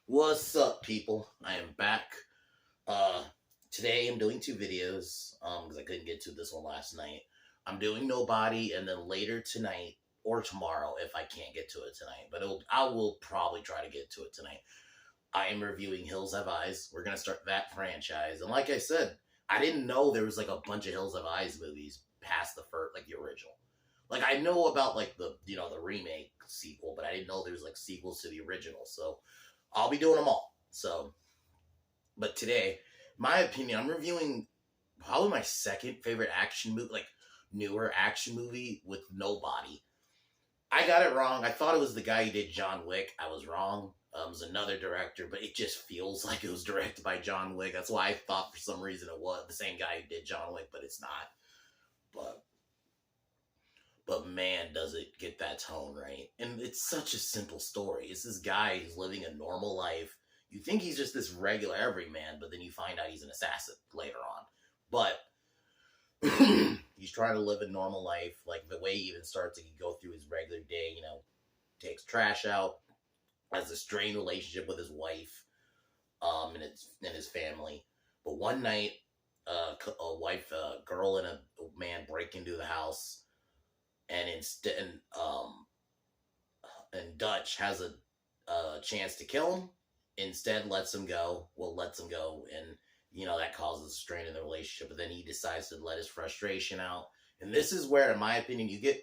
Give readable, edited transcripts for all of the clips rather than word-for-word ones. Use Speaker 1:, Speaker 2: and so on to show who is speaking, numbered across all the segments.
Speaker 1: What's up, people? I am back. Uh, Today I'm doing two videos. Because I couldn't get to this one last night. I'm doing Nobody, and then later tonight or tomorrow, if I can't get to it tonight, but I will probably try to get to it tonight. I am reviewing Hills Have Eyes. We're gonna start that franchise, and like I said, I didn't know there was like a bunch of Hills Have Eyes movies past the first, like the original. Like I know about like the remake sequel, but I didn't know there's like sequels to the original. So I'll be doing them all. So, but today, my opinion, I'm reviewing probably my second favorite action movie, like newer action movie with Nobody. I got it wrong. I thought it was the guy who did John Wick. I was wrong. It was another director, but it just feels like it was directed by John Wick. That's why I thought for some reason it was the same guy who did John Wick, but it's not. But man, does it get that tone right. And it's such a simple story. It's this guy who's living a normal life. You think he's just this regular everyman, but then you find out he's an assassin later on. But he's trying to live a normal life. Like the way he even starts, he go through his regular day, takes trash out, has a strained relationship with his wife, and his family. But one night, a girl and a man break into the house, and and Dutch has a chance to kill him. Instead, lets him go. Lets him go, and that causes a strain in the relationship. But then he decides to let his frustration out, and this is where, in my opinion, you get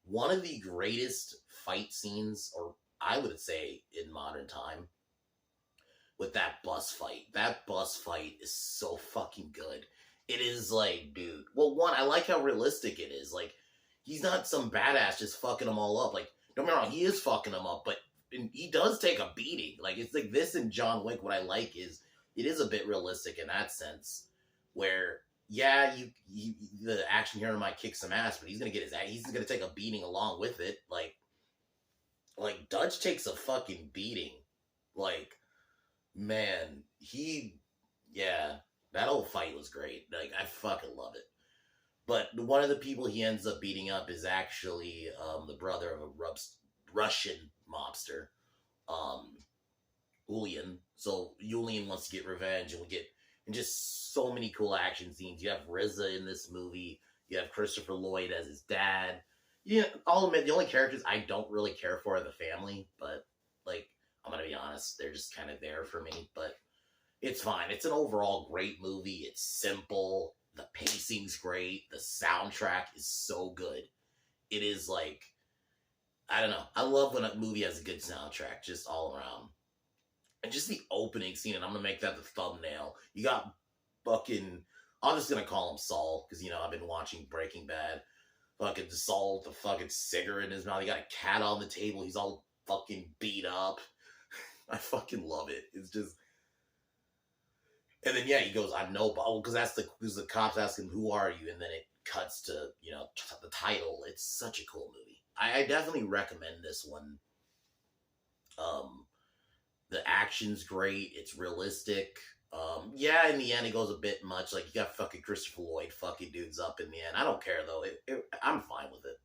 Speaker 1: one of the greatest fight scenes, or I would say in modern time, with that bus fight. That bus fight is so fucking good. It is like, dude. Well, one, I like how realistic it is. Like, he's not some badass just fucking them all up. Like, don't get me wrong, he is fucking them up, but he does take a beating. Like, it's like this in John Wick. What I like is it is a bit realistic in that sense, where yeah, the action hero might kick some ass, but he's gonna take a beating along with it. Like Dutch takes a fucking beating. Like, man, yeah, that whole fight was great. Like, I fucking love it. But one of the people he ends up beating up is actually the brother of a Russian mobster, um, Julian. So Julian wants to get revenge, and we get just so many cool action scenes. You have RZA in this movie. You have Christopher Lloyd as his dad. Yeah, I'll admit the only characters I don't really care for are the family, but like I'm gonna be honest, they're just kind of there for me. But it's fine. It's an overall great movie. It's simple. The pacing's great. The soundtrack is so good. It is like, I don't know. I love when a movie has a good soundtrack, just all around. And just the opening scene, and I'm going to make that the thumbnail. You got fucking, I'm just going to call him Saul, because, I've been watching Breaking Bad. Fucking Saul with the fucking cigarette in his mouth. He got a cat on the table. He's all fucking beat up. I fucking love it. It's just, and then, yeah, he goes, I know, because because the cops ask him, who are you? And then it cuts to, the title. It's such a cool movie. I definitely recommend this one. The action's great. It's realistic. Yeah, in the end, it goes a bit much. Like, you got fucking Christopher Lloyd fucking dudes up in the end. I don't care, though. I'm fine with it.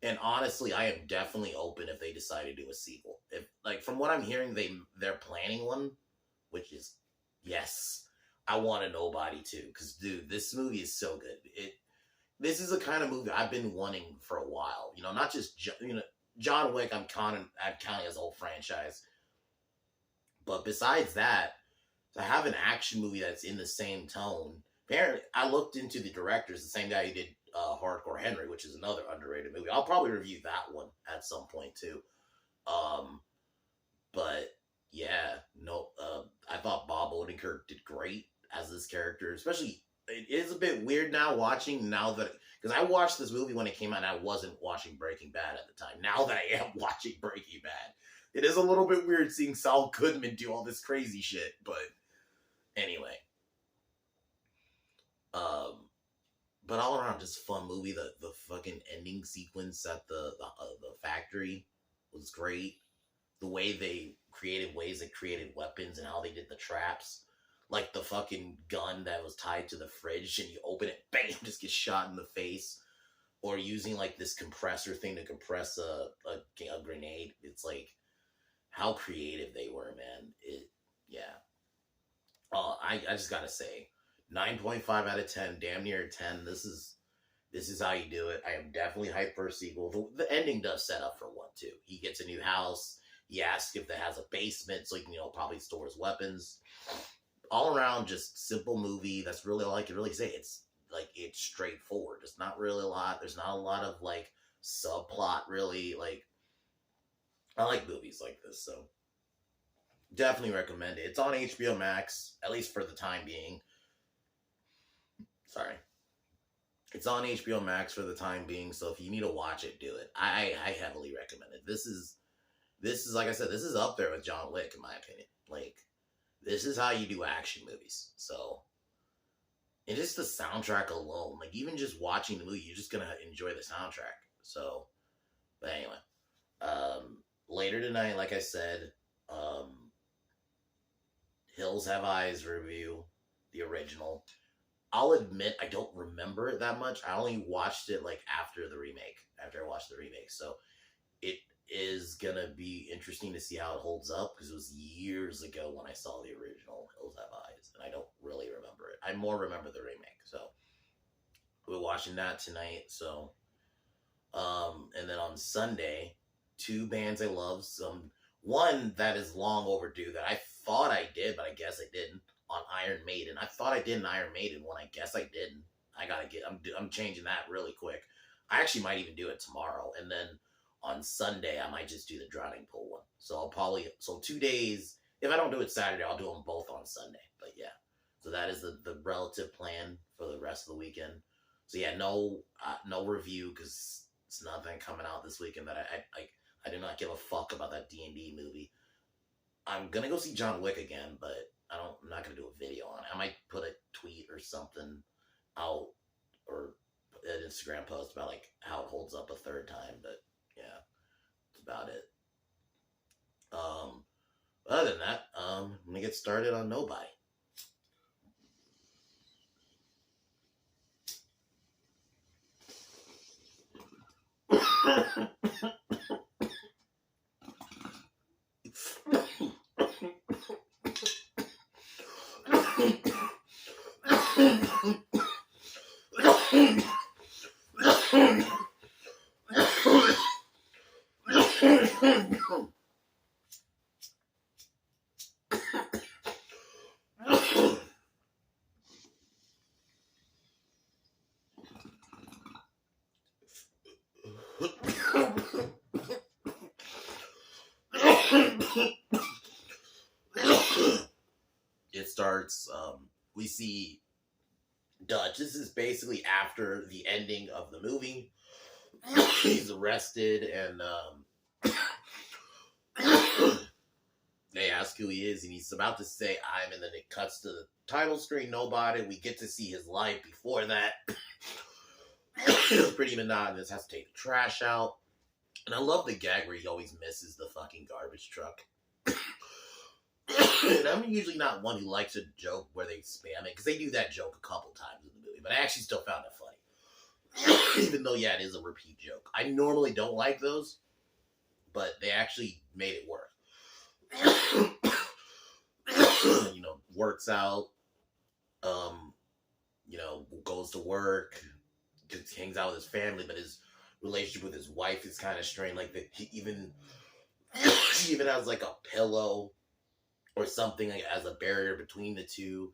Speaker 1: And honestly, I am definitely open if they decide to do a sequel. If, like, from what I'm hearing, they're planning one, which is, yes, I want a Nobody too. Because, dude, this movie is so good. This is a kind of movie I've been wanting for a while. Not just John Wick. I'm counting as a whole franchise. But besides that, to have an action movie that's in the same tone. Apparently, I looked into the directors, the same guy who did Hardcore Henry, which is another underrated movie. I'll probably review that one at some point too. But yeah, no, I thought Bob Odenkirk did great as this character, especially. It is a bit weird now watching now that, because I watched this movie when it came out and I wasn't watching Breaking Bad at the time. Now that I am watching Breaking Bad, it is a little bit weird seeing Saul Goodman do all this crazy shit. But anyway, but all around just fun movie. The fucking ending sequence at the factory was great. The way they created weapons and how they did the traps. Like the fucking gun that was tied to the fridge, and you open it, bam, just get shot in the face. Or using like this compressor thing to compress a grenade. It's like, how creative they were, man. Yeah. I just gotta say, 9.5 out of 10, damn near a 10. This is how you do it. I am definitely hyped for a sequel. The ending does set up for one too. He gets a new house. He asks if it has a basement, so he can, probably store his weapons. All around, just simple movie. That's really all I can really say. It's straightforward. There's not really a lot. There's not a lot of like subplot really. Like, I like movies like this, so definitely recommend it. It's on HBO Max, at least for the time being. Sorry. It's on HBO Max for the time being, so if you need to watch it, do it. I heavily recommend it. This is like I said, this is up there with John Wick in my opinion. Like, this is how you do action movies. So, and just the soundtrack alone, like even just watching the movie, you're just gonna enjoy the soundtrack. So, but anyway, later tonight, like I said, Hills Have Eyes review, the original. I'll admit I don't remember it that much. I only watched it like after I watched the remake. So it is gonna be interesting to see how it holds up, because it was years ago when I saw the original Hills Have Eyes, and I don't really remember it. I more remember the remake. So we're watching that tonight. So and then on Sunday, two bands I love. One that is long overdue that I thought I did, but I guess I didn't. On Iron Maiden. I thought I did an Iron Maiden one. I guess I didn't. I'm changing that really quick. I actually might even do it tomorrow. And then on Sunday, I might just do the Drowning Pool one. So I'll probably, 2 days. If I don't do it Saturday, I'll do them both on Sunday. But yeah. So that is the relative plan for the rest of the weekend. So yeah, no review, because it's nothing coming out this weekend that I do not give a fuck about that D&D movie. I'm gonna go see John Wick again, but I'm not gonna do a video on it. I might put a tweet or something out, or an Instagram post about like how it holds up a third time. But yeah, that's about it. Other than that, I'm gonna get started on Nobody. It starts, we see Dutch. This is basically after the ending of the movie. He's arrested, and they ask who he is, and he's about to say I'm, and then it cuts to the title screen, Nobody. We get to see his life before that. It was pretty monotonous. Has to take the trash out. And I love the gag where he always misses the fucking garbage truck. And I'm usually not one who likes a joke where they spam it, because they do that joke a couple times in the movie, but I actually still found it funny. Even though, yeah, it is a repeat joke. I normally don't like those, but they actually made it work. Works out, goes to work, just hangs out with his family, but his relationship with his wife is kind of strained. Like, she even has like a pillow or something like as a barrier between the two.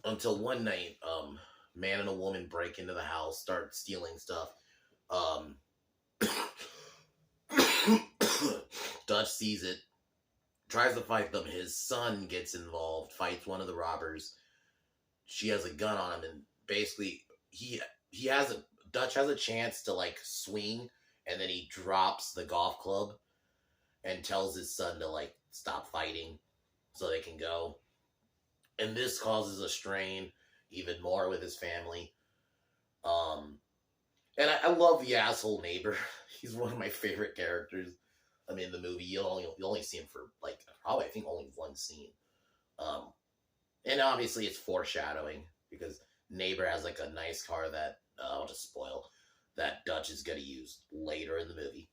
Speaker 1: Until one night, man and a woman break into the house, start stealing stuff. Dutch sees it, tries to fight them. His son gets involved, fights one of the robbers. She has a gun on him, and basically Dutch has a chance to like swing, and then he drops the golf club and tells his son to like stop fighting so they can go. And this causes a strain even more with his family. And I love the asshole neighbor. He's one of my favorite characters. I mean, in the movie, you only see him for like probably I think only one scene. And obviously it's foreshadowing, because neighbor has like a nice car that I'll just spoil, that Dutch is gonna use later in the movie.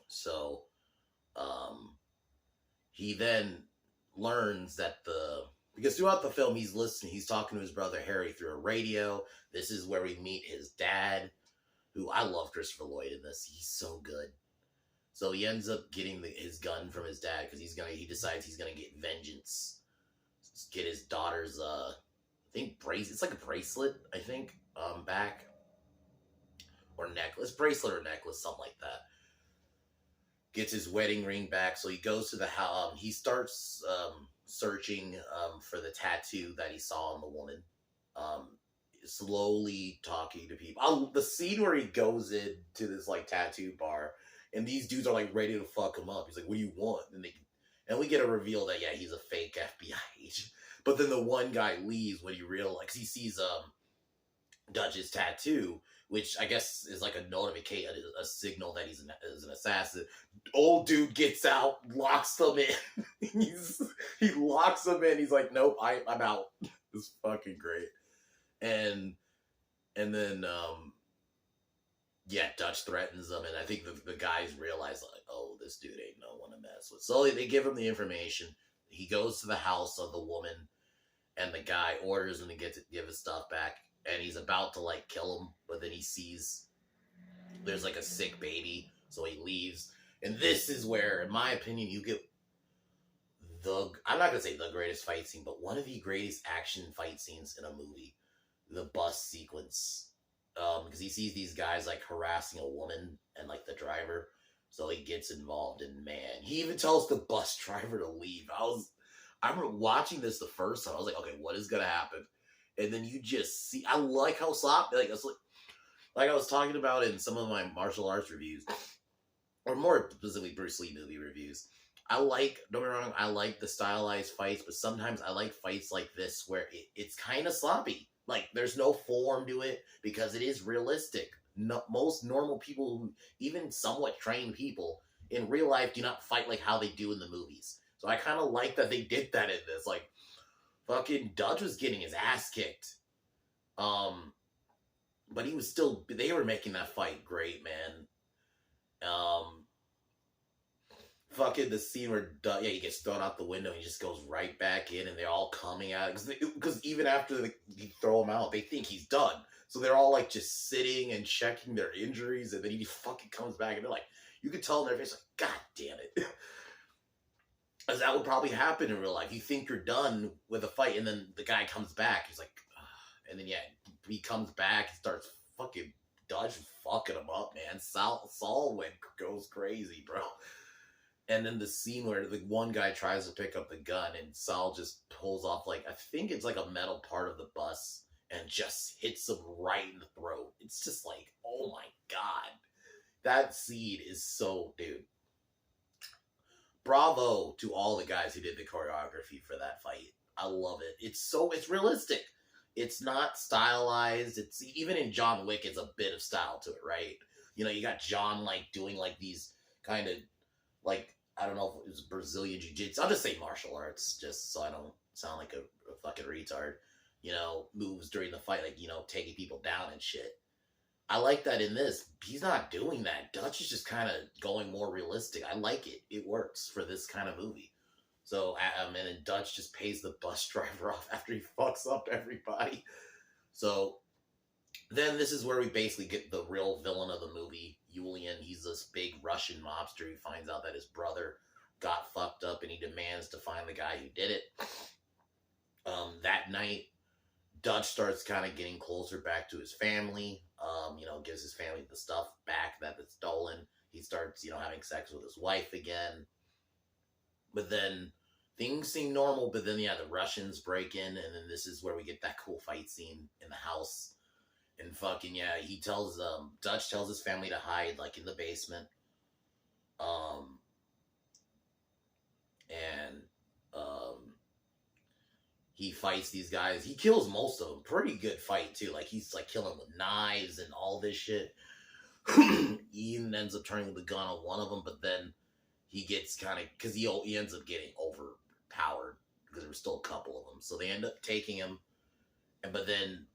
Speaker 1: So he then learns that because throughout the film he's listening, he's talking to his brother Harry through a radio. This is where we meet his dad, who I love Christopher Lloyd in this. He's so good. So he ends up getting his gun from his dad because he decides he's gonna get vengeance, get his daughter's I think it's like a bracelet, I think, back, or necklace, bracelet or necklace, something like that. Gets his wedding ring back, so he goes to the house. He starts searching for the tattoo that he saw on the woman. Slowly talking to people. The scene where he goes into this like tattoo bar, and these dudes are like ready to fuck him up. He's like, "What do you want?" And we get a reveal that he's a fake FBI agent. But then the one guy leaves when he sees Dutch's tattoo, which I guess is like a notification, a signal that he's an assassin. Old dude gets out, locks them in. He locks them in. He's like, "Nope, I'm out." It's fucking great. And then Dutch threatens them, and I think the guys realize like, oh, this dude ain't no one to mess with. So they give him the information. He goes to the house of the woman, and the guy orders him to give his stuff back, and he's about to like kill him, but then he sees there's like a sick baby, so he leaves. And this is where, in my opinion, you get I'm not gonna say the greatest fight scene, but one of the greatest action fight scenes in a movie. The bus sequence, because he sees these guys like harassing a woman and like the driver, so he gets involved. And man, he even tells the bus driver to leave. I remember watching this the first time. I was like, okay, what is gonna happen? And then you just see. I like how sloppy, like I was talking about in some of my martial arts reviews, or more specifically Bruce Lee movie reviews. Don't get me wrong, I like the stylized fights, but sometimes I like fights like this where it's kind of sloppy. Like, there's no form to it because it is realistic. Most normal people, who even somewhat trained people, in real life do not fight like how they do in the movies. So I kind of like that they did that in this. Like, fucking Dutch was getting his ass kicked. But they were making that fight great, man. Fucking the scene where he gets thrown out the window and he just goes right back in, and they're all coming out because even after you throw him out, they think he's done, so they're all like just sitting and checking their injuries, and then he fucking comes back and they're like, you can tell in their face like, God damn it. As that would probably happen in real life. You think you're done with a fight, and then the guy comes back, he's like, ugh. And then he comes back, he starts fucking Dutch fucking him up, man. Saul goes crazy, bro. And then the scene where the one guy tries to pick up the gun and Saul just pulls off, like, I think it's like a metal part of the bus and just hits him right in the throat. It's just like, oh my God. That scene is so, dude. Bravo to all the guys who did the choreography for that fight. I love it. It's realistic. It's not stylized. It's even in John Wick, it's a bit of style to it, right? You know, you got John like doing like these kind of like, I don't know if it was Brazilian Jiu-Jitsu. I'll just say martial arts, just so I don't sound like a fucking retard. You know, moves during the fight, like, you know, taking people down and shit. I like that in this. He's not doing that. Dutch is just kind of going more realistic. I like it. It works for this kind of movie. So, and then Dutch just pays the bus driver off after he fucks up everybody. So, then this is where we basically get the real villain of the movie, Julian. He's this big Russian mobster who finds out that his brother got fucked up, and he demands to find the guy who did it. That night, Dutch starts kind of getting closer back to his family, you know, gives his family the stuff back that was stolen. He starts, you know, having sex with his wife again. But then things seem normal, but then, the Russians break in, and then this is where we get that cool fight scene in the house. And fucking, he tells, Dutch tells his family to hide, like, in the basement. He fights these guys. He kills most of them. Pretty good fight, too. Like, he's, like, killing with knives and all this shit. He even ends up turning the gun on one of them, but then he gets kind of, because he ends up getting overpowered, because there were still a couple of them. So they end up taking him, but then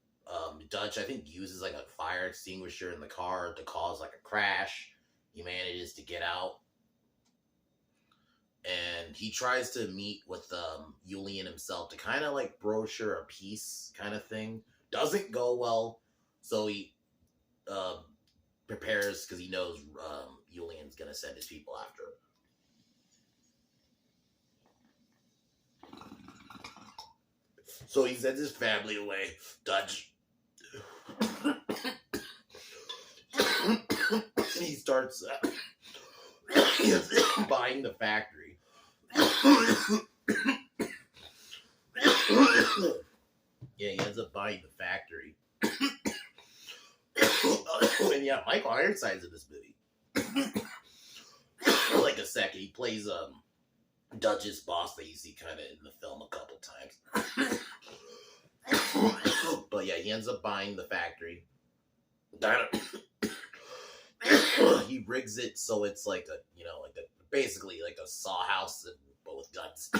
Speaker 1: Dutch, I think, uses like a fire extinguisher in the car to cause like a crash, He manages to get out, and he tries to meet with Julian himself to kind of like brochure a peace kind of thing. Doesn't go well, so he uh, prepares because he knows Julian's gonna send his people after him. So he sends his family away. Dutch. He starts buying the factory. Yeah, he ends up buying the factory. And yeah, Michael Ironside's in this movie. For like a second, he plays Dutch's boss that you see kind of in the film a couple times. But yeah, he ends up buying the factory. He rigs it so it's like basically like a saw house but with guns.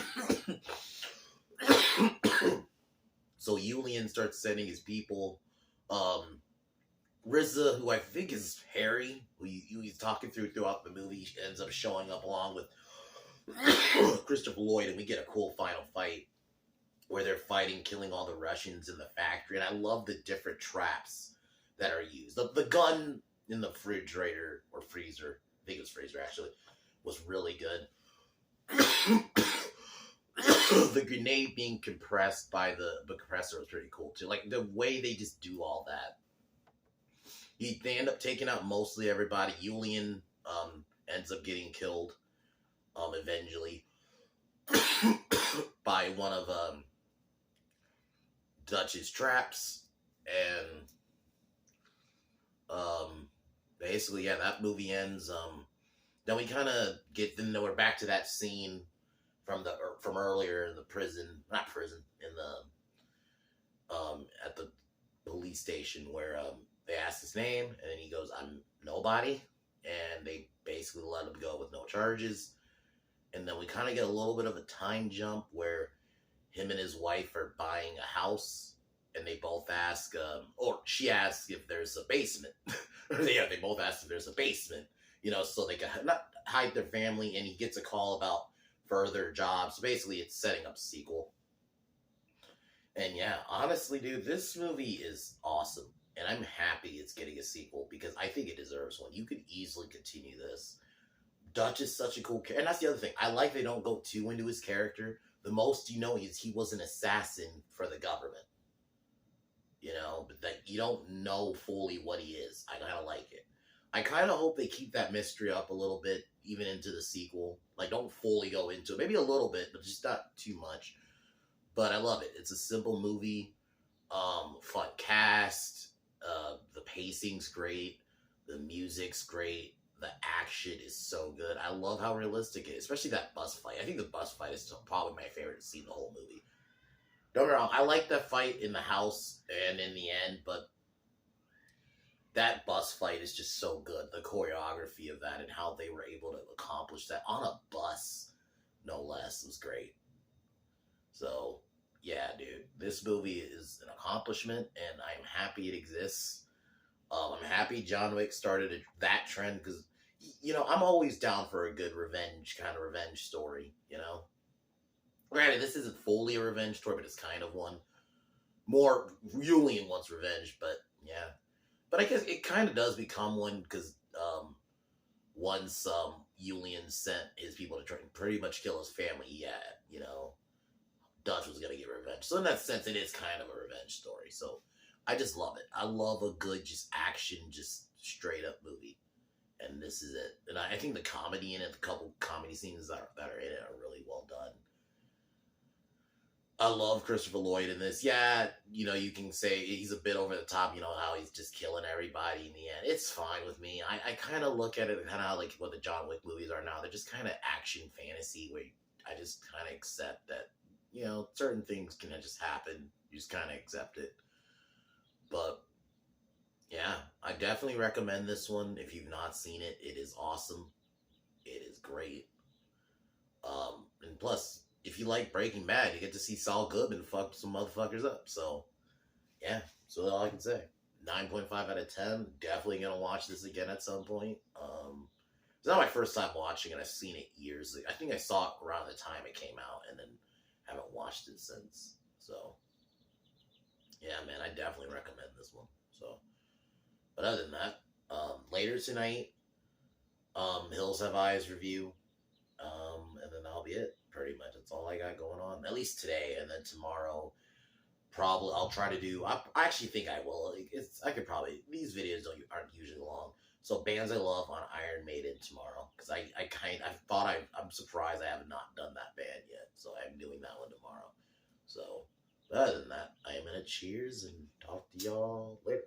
Speaker 1: So Julian starts sending his people. RZA, who I think is Harry, who he's talking throughout the movie, ends up showing up along with Christopher Lloyd, and we get a cool final fight where they're fighting, killing all the Russians in the factory. And I love the different traps that are used. The gun in the refrigerator or freezer, I think it was freezer actually, was really good. The grenade being compressed by the compressor was pretty cool too. Like the way they just do all that. They end up taking out mostly everybody. Julian ends up getting killed eventually by one of Dutch's traps. And basically, yeah, that movie ends. Then we kind of we're back to that scene from earlier in the prison, not prison, in the at the police station where they ask his name, and then he goes, "I'm nobody," and they basically let him go with no charges. And then we kind of get a little bit of a time jump where him and his wife are buying a house, and they both ask, or she asks if there's a basement. Yeah, they both ask if there's a basement, so they can not hide their family, and he gets a call about further jobs. So basically, it's setting up a sequel. And yeah, honestly, dude, this movie is awesome. And I'm happy it's getting a sequel because I think it deserves one. You could easily continue this. Dutch is such a cool character. And that's the other thing. I like they don't go too into his character. The most you know is he was an assassin for the government. But that you don't know fully what he is. I kind of like it. I kind of hope they keep that mystery up a little bit, even into the sequel. Like, don't fully go into it. Maybe a little bit, but just not too much. But I love it. It's a simple movie. Fun cast. The pacing's great. The music's great. The action is so good. I love how realistic it is, especially that bus fight. I think the bus fight is probably my favorite scene in the whole movie. Don't get me wrong, I like that fight in the house and in the end, but that bus fight is just so good. The choreography of that and how they were able to accomplish that on a bus, no less, was great. So, yeah, dude, this movie is an accomplishment, and I'm happy it exists. I'm happy John Wick started that trend because, I'm always down for a good revenge story, Granted, this isn't fully a revenge story, but it's kind of one. More Julian wants revenge, but yeah. But I guess it kind of does become one because once Julian sent his people to try and pretty much kill his family, Dutch was going to get revenge. So in that sense, it is kind of a revenge story. So I just love it. I love a good just action, just straight up movie. And this is it. And I think the comedy in it, the couple comedy scenes that are in it are really well done. I love Christopher Lloyd in this. Yeah, you can say he's a bit over the top, how he's just killing everybody in the end. It's fine with me. I kind of look at it kind of like what the John Wick movies are now. They're just kind of action fantasy where I just kind of accept that, certain things can just happen. You just kind of accept it. But, yeah, I definitely recommend this one. If you've not seen it, it is awesome. It is great. And plus, if you like Breaking Bad, you get to see Saul Goodman fuck some motherfuckers up. So, yeah, that's all I can say. 9.5 out of 10. Definitely going to watch this again at some point. It's not my first time watching it. I've seen it years ago. I think I saw it around the time it came out and then haven't watched it since. So, yeah, man, I definitely recommend this one. So, but other than that, later tonight, Hills Have Eyes review, and then that'll be it. Pretty much, that's all I got going on. At least today, and then tomorrow, probably I'll try to do. I actually think I will. I could probably, these videos aren't usually long. So bands I love on Iron Maiden tomorrow, because I'm surprised I have not done that band yet. So I'm doing that one tomorrow. So, but other than that, I am gonna cheers and talk to y'all later.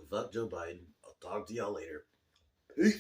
Speaker 1: Fuck Joe Biden. I'll talk to y'all later. Peace.